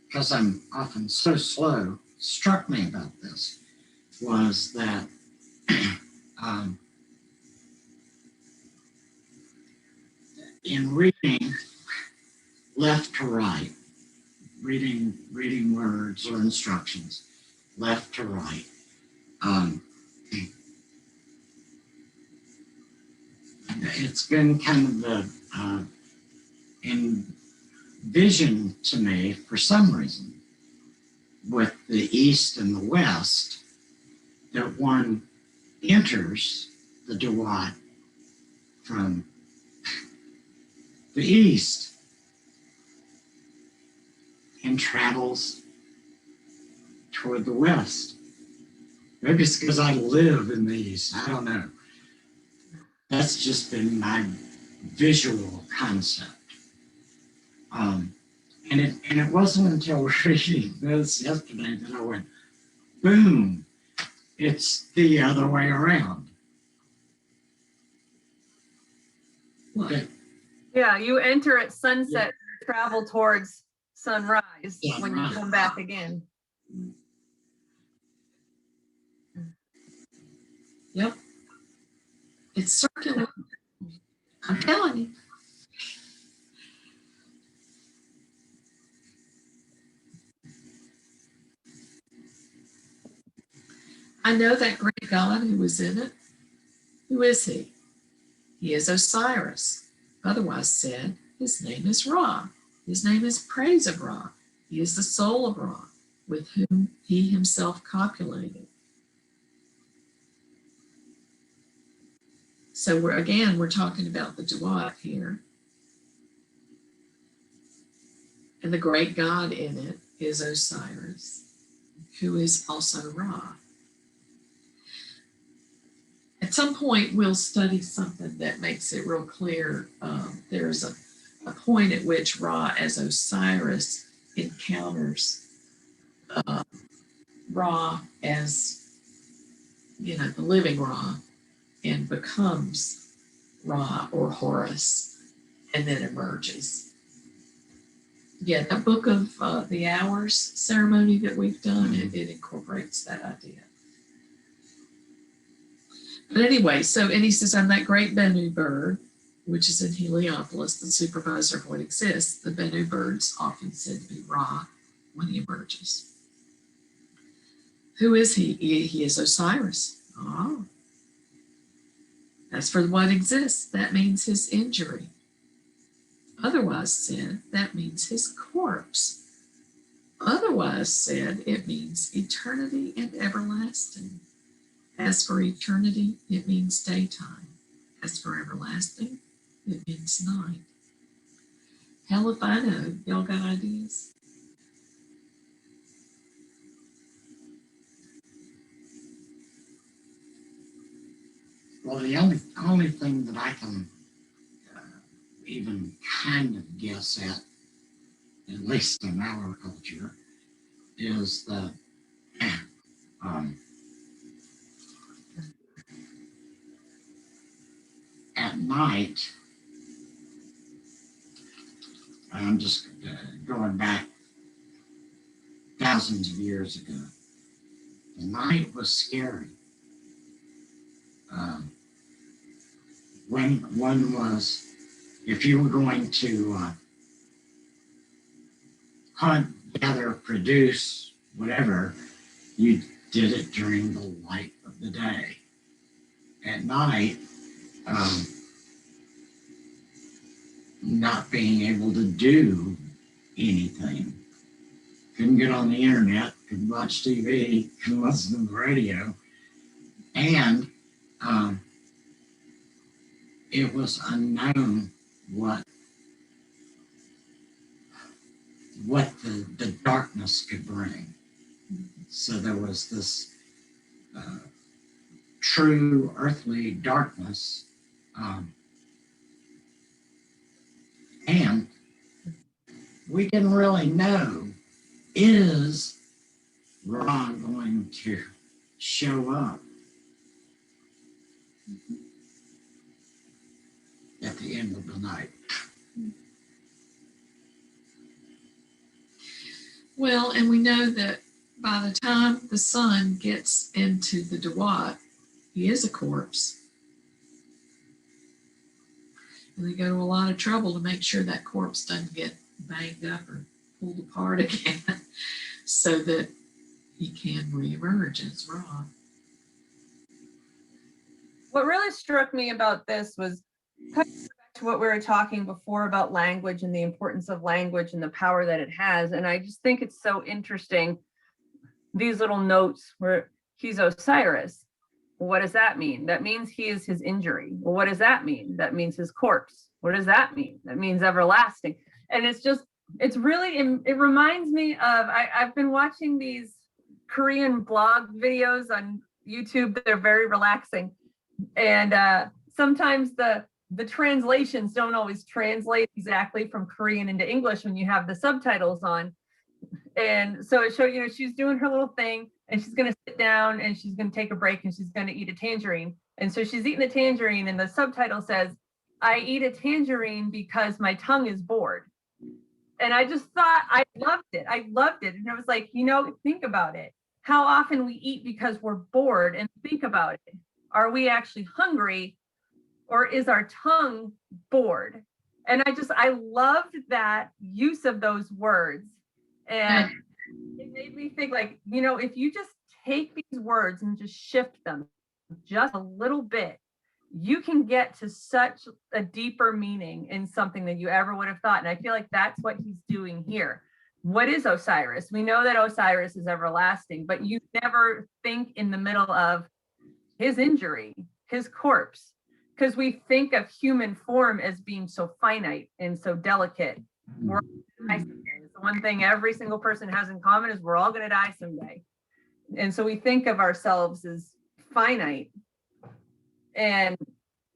because I'm often so slow, struck me about this was that in reading left to right, reading words or instructions, left to right, it's been kind of the envision to me for some reason with the East and the West that one enters the Duat from the East and travels toward the west. Maybe it's because I live in the east. I don't know. That's just been my visual concept. And it wasn't until reading this yesterday that I went, boom, it's the other way around. Okay. Yeah, you enter at sunset, travel towards sunrise when you Sunrise. come back again. Yep. It's circular. I'm telling you. I know that great God who was in it. Who is he? He is Osiris. Otherwise said, his name is Ra. His name is praise of Ra. He is the soul of Ra, with whom he himself copulated. So we're talking about the Duat here. And the great God in it is Osiris, who is also Ra. At some point, we'll study something that makes it real clear. There's a point at which Ra as Osiris encounters Ra as, the living Ra, and becomes Ra or Horus, and then emerges. Yeah, the book of the hours ceremony that we've done, it incorporates that idea. But anyway, and he says, I'm that great Bennu bird, which is in Heliopolis, the supervisor of what exists. The Bennu bird's often said to be Ra when he emerges. Who is he? He is Osiris. Oh. As for what exists, that means his injury. Otherwise said, that means his corpse. Otherwise said, it means eternity and everlasting. As for eternity, it means daytime. As for everlasting, it means night. Hell if I know. Y'all got ideas? Well, the only thing that I can even kind of guess at least in our culture, is that at night, I'm just going back thousands of years ago, the night was scary. When one was, if you were going to hunt, gather, produce, whatever, you did it during the light of the day. At night, not being able to do anything. Couldn't get on the internet, couldn't watch TV, couldn't listen to the radio. And it was unknown what the darkness could bring. So there was this true earthly darkness. And we didn't really know, is Ra going to show up at the end of the night? Well, and we know that by the time the sun gets into the Duat, he is a corpse. And they go to a lot of trouble to make sure that corpse doesn't get banged up or pulled apart again so that he can reemerge as Ra. What really struck me about this was kind of back to what we were talking before about language and the importance of language and the power that it has. And I just think it's so interesting, these little notes where he's Osiris. Well, what does that mean? That means he is his injury. Well, what does that mean? That means his corpse. What does that mean? That means everlasting. And it's just it's really, it reminds me of, I've been watching these Korean blog videos on YouTube. They're very relaxing. And sometimes the translations don't always translate exactly from Korean into English when you have the subtitles on. And so it showed, she's doing her little thing and she's going to sit down and she's going to take a break and she's going to eat a tangerine. And so she's eating the tangerine and the subtitle says, "I eat a tangerine because my tongue is bored." And I just thought, I loved it. I loved it. And I was like, think about it. How often we eat because we're bored, and think about it. Are we actually hungry, or is our tongue bored? And I loved that use of those words. And it made me think, like, if you just take these words and just shift them just a little bit, you can get to such a deeper meaning in something that you ever would have thought. And I feel like that's what he's doing here. What is Osiris? We know that Osiris is everlasting, but you never think in the middle of his injury, his corpse, because we think of human form as being so finite and so delicate. We're all gonna die someday. The one thing every single person has in common is we're all going to die someday. And so we think of ourselves as finite. And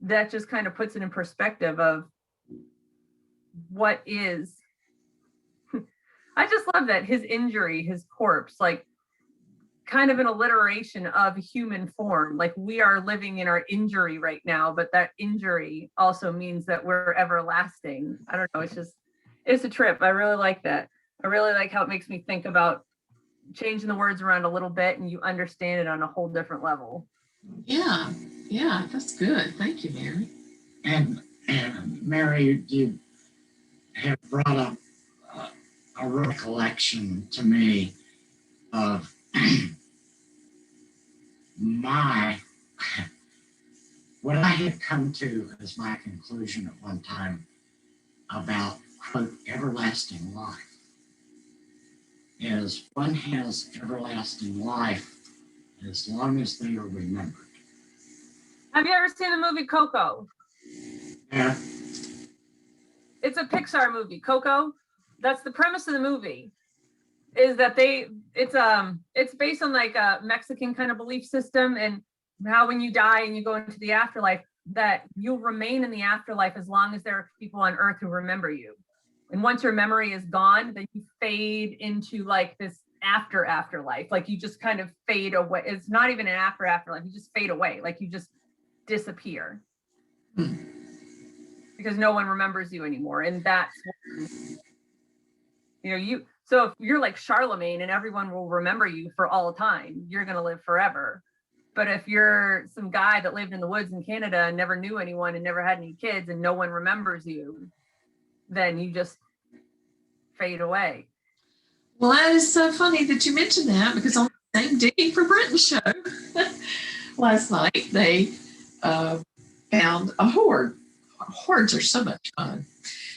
that just kind of puts it in perspective of what is. I just love that his injury, his corpse, like kind of an alliteration of human form. Like we are living in our injury right now, but that injury also means that we're everlasting. I don't know. It's a trip. I really like that. I really like how it makes me think about changing the words around a little bit and you understand it on a whole different level. Yeah, that's good. Thank you, Mary. And Mary, you have brought up a recollection to me of what I had come to as my conclusion at one time about, quote, everlasting life, is one has everlasting life as long as they are remembered. Have you ever seen the movie Coco? Yeah. It's a Pixar movie, Coco. That's the premise of the movie, is that it's based on like a Mexican kind of belief system, and how when you die and you go into the afterlife, that you'll remain in the afterlife as long as there are people on earth who remember you. And once your memory is gone, then you fade into like this afterlife. Like you just kind of fade away. It's not even an afterlife. You just fade away. Like you just disappear. Because no one remembers you anymore. And that's when, so if you're like Charlemagne and everyone will remember you for all time, you're going to live forever. But if you're some guy that lived in the woods in Canada and never knew anyone and never had any kids and no one remembers you, then you just fade away. Well, that is so funny that you mentioned that, because on the same Digging for Britain show last night, they found a hoard. Hoards are so much fun.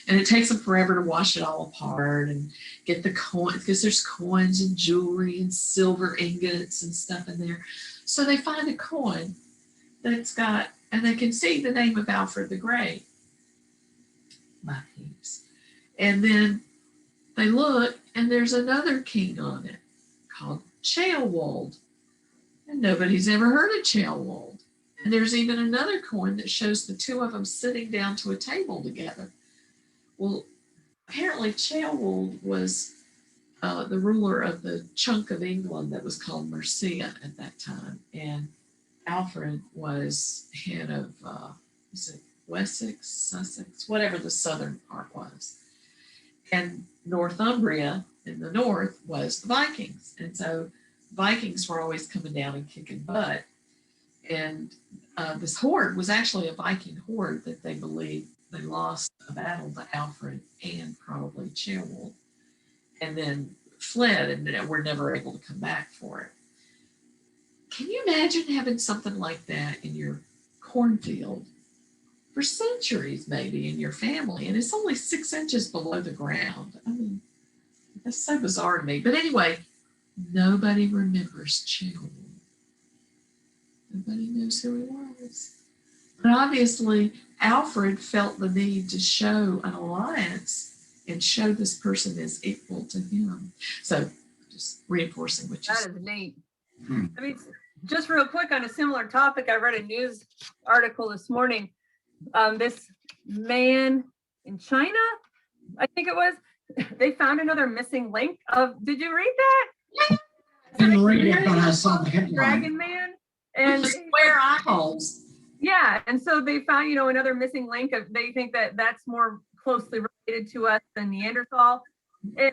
And it takes them forever to wash it all apart and get the coins, because there's coins and jewelry and silver ingots and stuff in there. So they find a coin that's got, and they can see the name of Alfred the Great by heaps. And then they look, and there's another king on it called Ceolwald. And nobody's ever heard of Ceolwald. And there's even another coin that shows the two of them sitting down to a table together. Well, apparently Ceolwald was the ruler of the chunk of England that was called Mercia at that time. And Alfred was head of, is it Wessex, Sussex, whatever the southern part was. And Northumbria in the north was the Vikings. And so Vikings were always coming down and kicking butt. And this horde was actually a Viking horde that they believed they lost a battle to Alfred and probably Ceolwald, and then fled and were never able to come back for it. Can you imagine having something like that in your cornfield for centuries, maybe in your family, and it's only 6 inches below the ground? I mean, that's so bizarre to me. But anyway, nobody remembers Ceolwald. Nobody knows who he was. But obviously, Alfred felt the need to show an alliance and show this person as equal to him. So just reinforcing what you That said. is neat. Hmm. I mean, just real quick on a similar topic, I read a news article this morning. This man in China, I think it was, they found another missing link of, did you read that? Didn't read it, but I saw the headline. Dragon Man. And And the square eye holes. yeah, and so they found, you know, another missing link of, they think that that's more closely related to us than Neanderthal.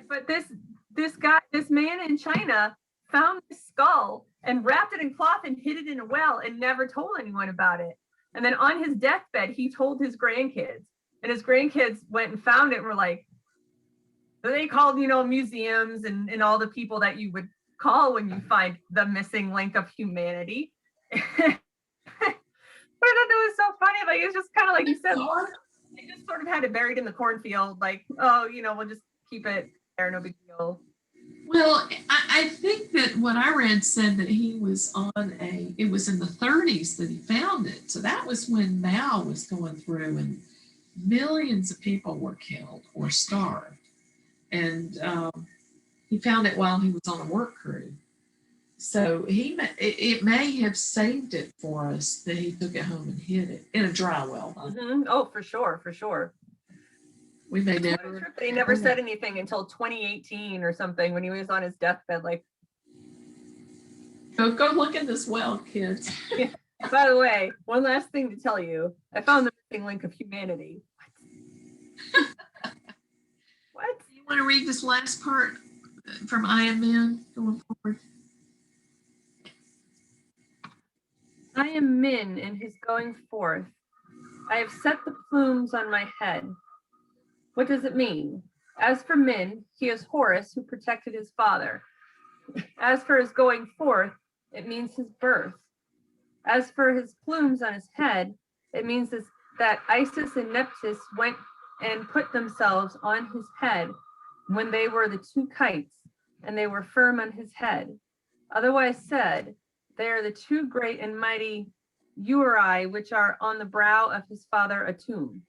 But this man in China found this skull and wrapped it in cloth and hid it in a well and never told anyone about it. And then on his deathbed, he told his grandkids, and his grandkids went and found it and were like, they called, you know, museums and all the people that you would call when you find the missing link of humanity. But I thought that was so funny. Like, it's just kind of like you said, they just sort of had it buried in the cornfield. Like, oh, you know, we'll just keep it there, no big deal. Well, I think that what I read said that he was it was in the 30s that he found it. So that was when Mao was going through and millions of people were killed or starved. And he found it while he was on a work crew. So it may have saved it for us that he took it home and hid it in a dry well. Mm-hmm. Oh, for sure, for sure. We may What a never. trip that he never said anything until 2018 or something when he was on his deathbed. Like, Go look in this well, kids. by the way, one last thing to tell you. I found the missing link of humanity. What? You want to read this last part from I Am Men going forward? I am Min in his going forth. I have set the plumes on my head. What does it mean? As for Min, he is Horus who protected his father. As for his going forth, it means his birth. As for his plumes on his head, it means that Isis and Nephthys went and put themselves on his head when they were the two kites, and they were firm on his head. Otherwise said, they are the two great and mighty Uri, which are on the brow of his father Atum.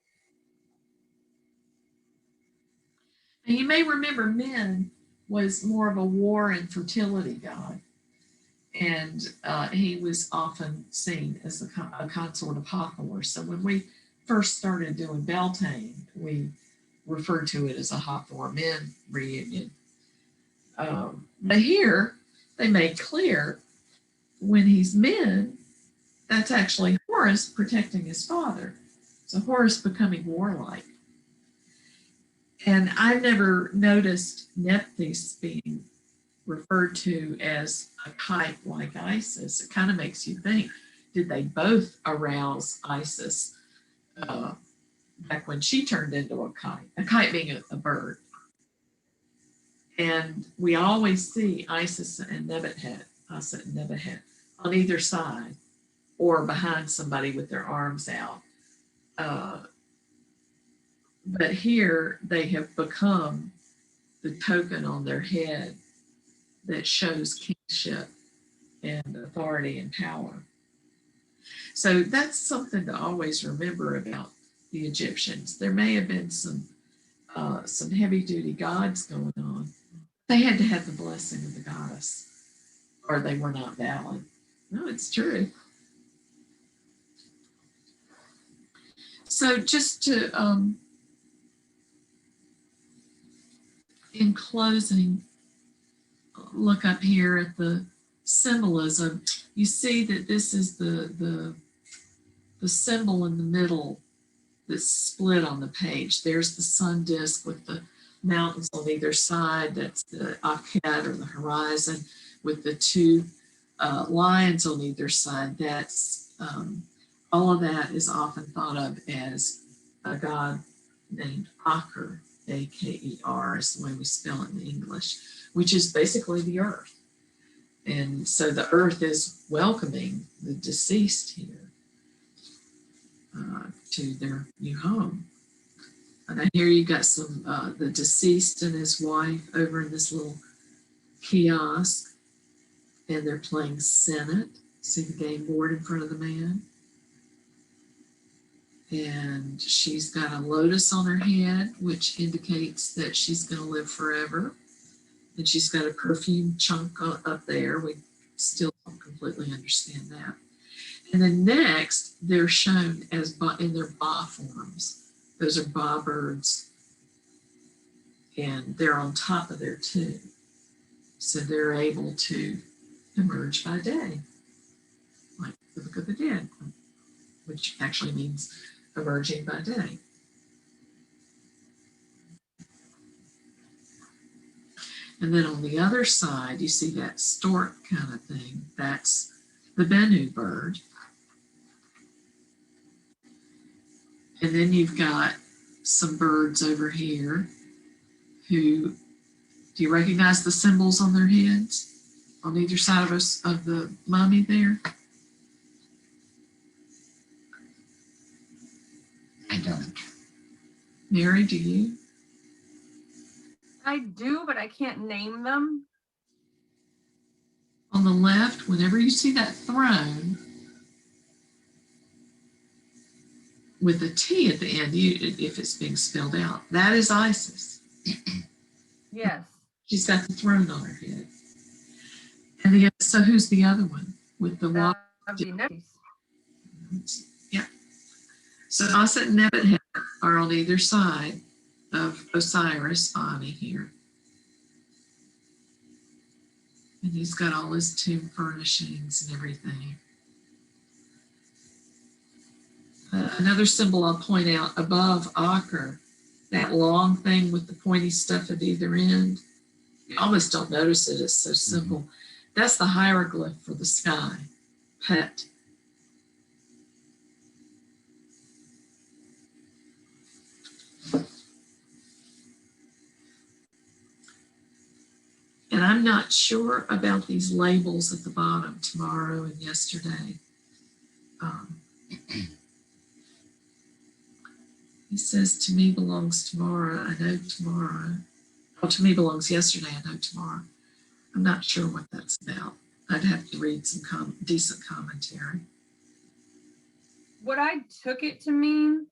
And you may remember Min was more of a war and fertility god. And he was often seen as a consort of Hathor. So when we first started doing Beltane, we referred to it as a Hathor Min reunion. But here they made clear when he's Min, that's actually Horus protecting his father. So Horus becoming warlike. And I never noticed Nephthys being referred to as a kite like Isis. It kind of makes you think, did they both arouse Isis back when she turned into a kite being a bird? And we always see Isis and Nebuchadnezzar on either side or behind somebody with their arms out. But here they have become the token on their head that shows kingship and authority and power. So that's something to always remember about the Egyptians. There may have been some heavy duty gods going on. They had to have the blessing of the goddess or they were not valid. No, it's true. So just to, in closing, look up here at the symbolism. You see that this is the symbol in the middle that's split on the page. There's the sun disk with the mountains on either side. That's the Akhet or the horizon with the two lions on either side. That's all of that is often thought of as a god named Aker, A-K-E-R is the way we spell it in English, which is basically the earth. And so the earth is welcoming the deceased here to their new home. And here you got some, the deceased and his wife over in this little kiosk, and they're playing Senate. See the game board in front of the man? And she's got a lotus on her head, which indicates that she's going to live forever. And she's got a perfume chunk up there. We still don't completely understand that. And then next, they're shown as in their ba forms. Those are ba birds, and they're on top of their tomb. So they're able to emerge by day, like the Book of the Dead, which actually means emerging by day. And then on the other side, you see that stork kind of thing. That's the Bennu bird. And then you've got some birds over here who, do you recognize the symbols on their heads on either side of us of the mummy there? I don't. Mary, do you? I do, but I can't name them. On the left, whenever you see that throne with a T at the end, if it's being spelled out, that is Isis. Yes. She's got the throne on her head. And so who's the other one with the water? That'd be nice. Yeah. So Aset and Nebuchadnezzar are on either side of Osiris, Ani here. And he's got all his tomb furnishings and everything. Another symbol I'll point out above Aker, that long thing with the pointy stuff at either end. You almost don't notice it, it's so simple. That's the hieroglyph for the sky, Pet. And I'm not sure about these labels at the bottom, tomorrow and yesterday. He says, to me belongs tomorrow, I know tomorrow. Oh, to me belongs yesterday, I know tomorrow. I'm not sure what that's about. I'd have to read some decent commentary. What I took it to mean,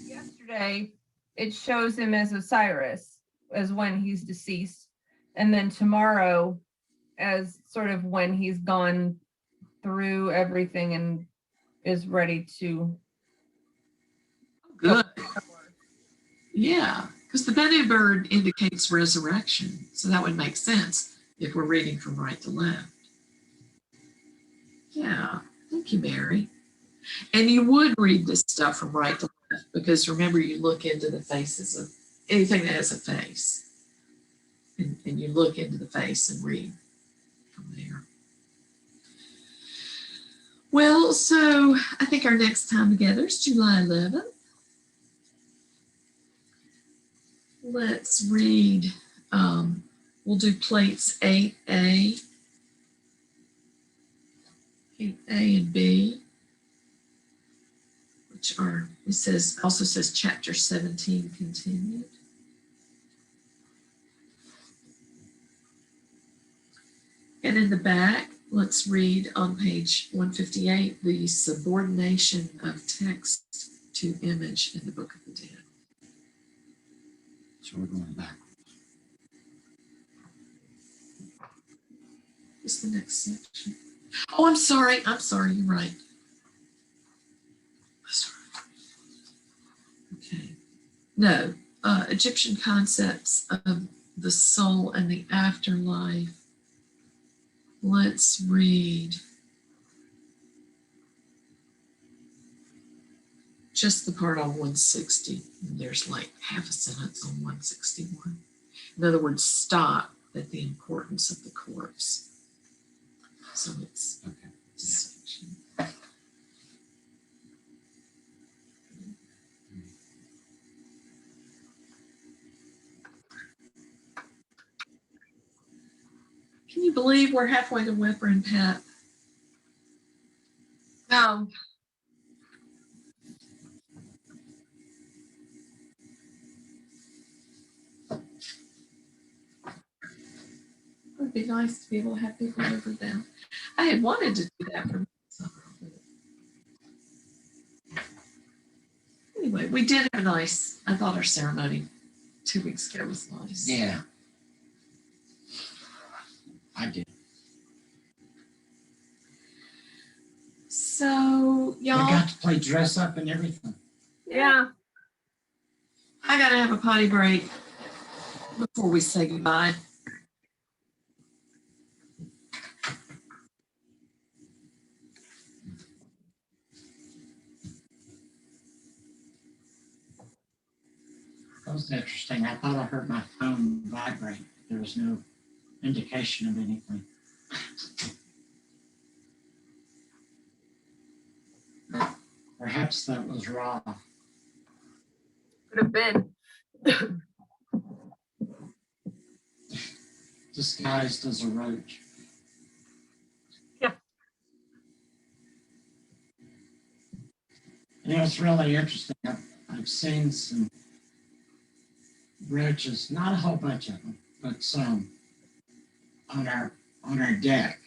yesterday, it shows him as Osiris, as when he's deceased. And then tomorrow, as sort of when he's gone through everything and is ready to. Good. Yeah, because the Bennu bird indicates resurrection. So that would make sense if we're reading from right to left. Yeah, thank you, Mary. And you would read this stuff from right to left because remember, you look into the faces of anything that has a face. And you look into the face and read from there. Well, so I think our next time together is July 11th. Let's read, we'll do plates 8A and B, which are, it also says chapter 17 continued. And in the back, let's read on page 158, the subordination of text to image in the Book of the Dead. So we're going back. What's the next section? Oh, I'm sorry, you're right. Sorry. Okay. No, Egyptian concepts of the soul and the afterlife. Let's read just the part on 160. There's like half a sentence on 161. In other words, stop at the importance of the corpse. So it's Okay. section. Can you believe we're halfway to Whipper and Pet? No. It would be nice to be able to have people over them. I had wanted to do that for summer. Anyway, we did have a nice, I thought our ceremony 2 weeks ago was nice. Yeah. I did. So, We y'all, got to play dress up and everything. Yeah. I gotta have a potty break before we say goodbye. That was interesting. I thought I heard my phone vibrate. There was no indication of anything. Perhaps that was raw. Could have been. Disguised as a roach. Yeah. You know, it's really interesting. I've seen some roaches, not a whole bunch of them, but some on our deck.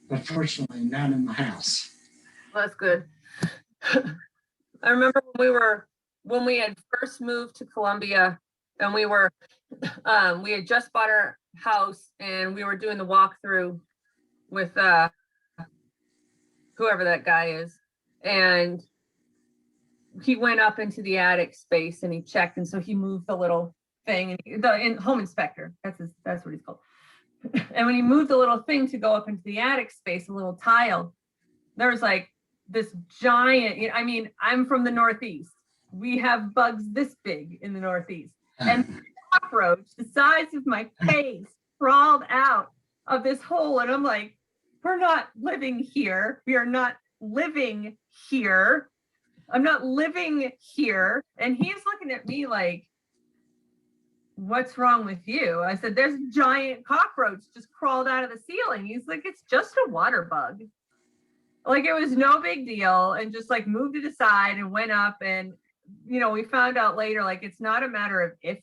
But fortunately, none in the house. Well, that's good. I remember when we had first moved to Columbia, and we had just bought our house, and we were doing the walkthrough with whoever that guy is, and he went up into the attic space and he checked, and so he moved the little thing, and the home inspector, that's what he's called. And when he moved the little thing to go up into the attic space, a little tile, there was like this giant, I mean, I'm from the Northeast. We have bugs this big in the Northeast. And the cockroach, the size of my face, crawled out of this hole. And I'm like, we're not living here. We are not living here. I'm not living here. And he's looking at me like, what's wrong with you? I said, there's a giant cockroach just crawled out of the ceiling. He's like, it's just a water bug. Like, it was no big deal, and just like moved it aside and went up. And, you know, we found out later, like, it's not a matter of if